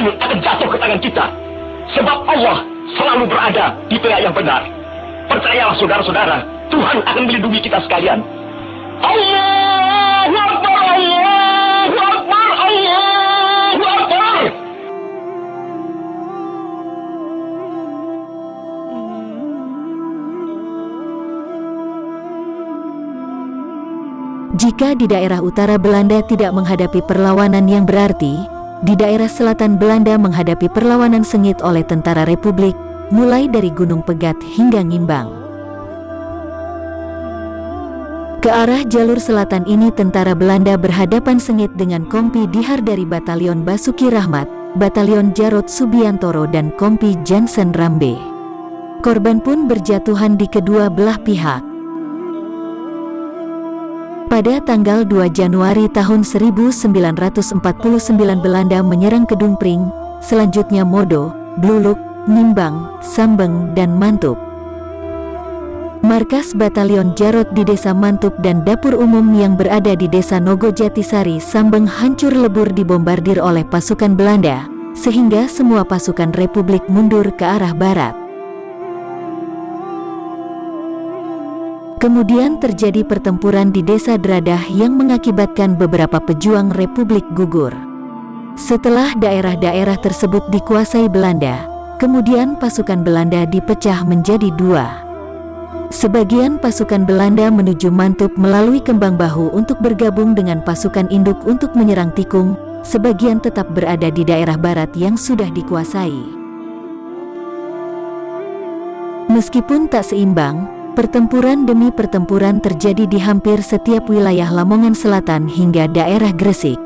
ini akan jatuh ke tangan kita. Sebab Allah selalu berada di pihak yang benar. Percayalah saudara-saudara, Tuhan akan melindungi kita sekalian. Allahu Akbar, Allahu Akbar, Allahu Akbar. Jika di daerah utara Belanda tidak menghadapi perlawanan yang berarti, di daerah selatan Belanda menghadapi perlawanan sengit oleh tentara Republik, mulai dari Gunung Pegat hingga Ngimbang. Ke arah jalur selatan ini tentara Belanda berhadapan sengit dengan Kompi Dihar dari Batalion Basuki Rahmat, Batalion Jarod Subiantoro dan Kompi Jansen Rambe. Korban pun berjatuhan di kedua belah pihak. Pada tanggal 2 Januari tahun 1949 Belanda menyerang Kedung Pring, selanjutnya Modo, Bluluk, Nimbang, Sambeng, dan Mantup. Markas Batalion Jarod di Desa Mantup dan dapur umum yang berada di Desa Nogo Jatisari, Sambeng hancur lebur dibombardir oleh pasukan Belanda, sehingga semua pasukan Republik mundur ke arah barat. Kemudian terjadi pertempuran di Desa Dradah yang mengakibatkan beberapa pejuang Republik gugur. Setelah daerah-daerah tersebut dikuasai Belanda, kemudian pasukan Belanda dipecah menjadi dua. Sebagian pasukan Belanda menuju Mantup melalui Kembang Bahu untuk bergabung dengan pasukan induk untuk menyerang Tikung, sebagian tetap berada di daerah barat yang sudah dikuasai. Meskipun tak seimbang, pertempuran demi pertempuran terjadi di hampir setiap wilayah Lamongan Selatan hingga daerah Gresik.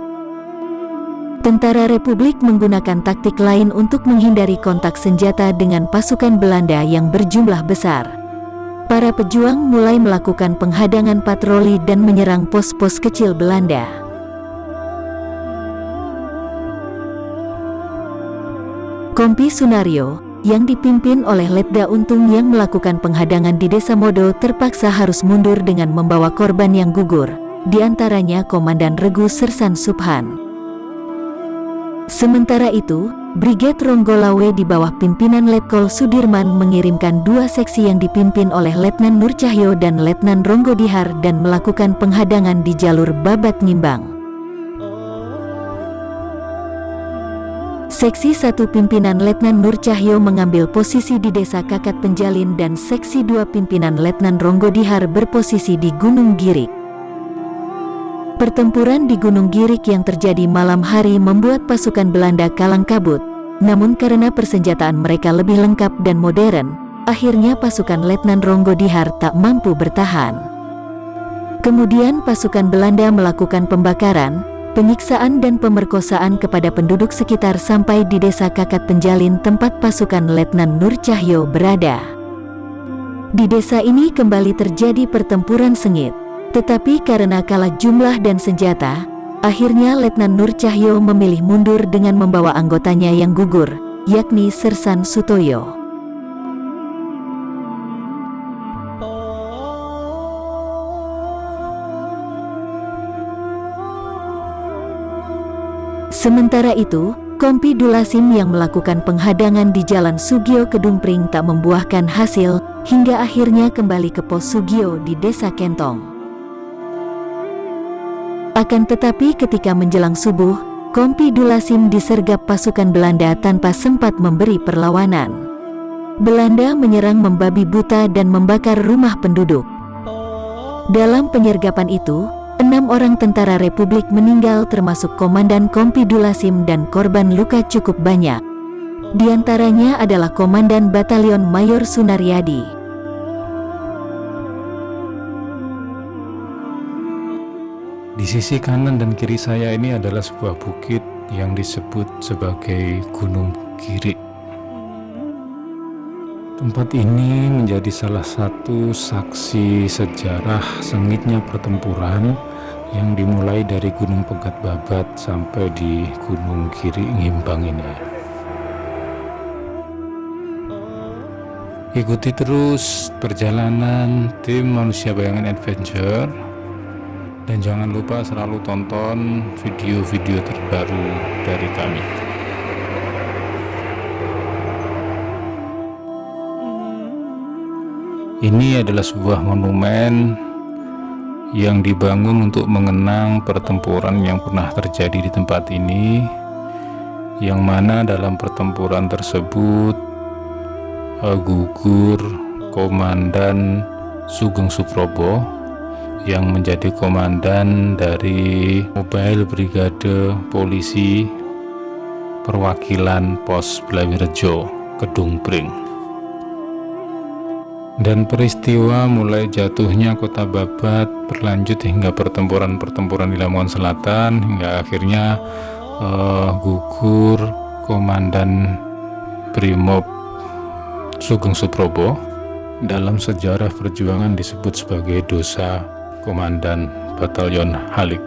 Tentara Republik menggunakan taktik lain untuk menghindari kontak senjata dengan pasukan Belanda yang berjumlah besar. Para pejuang mulai melakukan penghadangan patroli dan menyerang pos-pos kecil Belanda. Kompi Sunario yang dipimpin oleh Letda Untung yang melakukan penghadangan di Desa Modo terpaksa harus mundur dengan membawa korban yang gugur, diantaranya Komandan Regu Sersan Subhan. Sementara itu, Brigade Ronggolawe di bawah pimpinan Letkol Sudirman mengirimkan dua seksi yang dipimpin oleh Letnan Nur Cahyo dan Letnan Ronggo Dihar dan melakukan penghadangan di jalur Babat Ngimbang. Seksi 1 pimpinan Letnan Nur Cahyo mengambil posisi di Desa Kakat Penjalin dan Seksi 2 pimpinan Letnan Ronggo Dihar berposisi di Gunung Girik. Pertempuran di Gunung Girik yang terjadi malam hari membuat pasukan Belanda kalang kabut, namun karena persenjataan mereka lebih lengkap dan modern, akhirnya pasukan Letnan Ronggo Dihar tak mampu bertahan. Kemudian pasukan Belanda melakukan pembakaran, penyiksaan dan pemerkosaan kepada penduduk sekitar sampai di Desa Kakat Penjalin tempat pasukan Letnan Nur Cahyo berada. Di desa ini kembali terjadi pertempuran sengit, tetapi karena kalah jumlah dan senjata, akhirnya Letnan Nur Cahyo memilih mundur dengan membawa anggotanya yang gugur, yakni Sersan Sutoyo. Sementara itu, Kompi Dulasim yang melakukan penghadangan di Jalan Sugio Kedung Pring tak membuahkan hasil, hingga akhirnya kembali ke pos Sugio di Desa Kentong. Akan tetapi ketika menjelang subuh, Kompi Dulasim disergap pasukan Belanda tanpa sempat memberi perlawanan. Belanda menyerang membabi buta dan membakar rumah penduduk. Dalam penyergapan itu, 6 orang tentara Republik meninggal termasuk Komandan Kompi Dulasim dan korban luka cukup banyak. Di antaranya adalah Komandan Batalion Mayor Sunaryadi. Di sisi kanan dan kiri saya ini adalah sebuah bukit yang disebut sebagai Gunung Girik. Tempat ini menjadi salah satu saksi sejarah sengitnya pertempuran yang dimulai dari Gunung Pegat Babat sampai di Gunung Girik Ngimbang ini. Ikuti terus perjalanan tim Manusia Bayangan Adventure dan jangan lupa selalu tonton video-video terbaru dari kami. Ini adalah sebuah monumen yang dibangun untuk mengenang pertempuran yang pernah terjadi di tempat ini, yang mana dalam pertempuran tersebut gugur Komandan Sugeng Suprobo yang menjadi komandan dari Mobile Brigade Polisi Perwakilan Pos Blawirejo, Kedung Pring. Dan peristiwa mulai jatuhnya Kota Babat berlanjut hingga pertempuran-pertempuran di Lamongan Selatan, hingga akhirnya gugur Komandan Brimob Sugeng Suprobo. Dalam sejarah perjuangan disebut sebagai dosa Komandan Batalion Halik.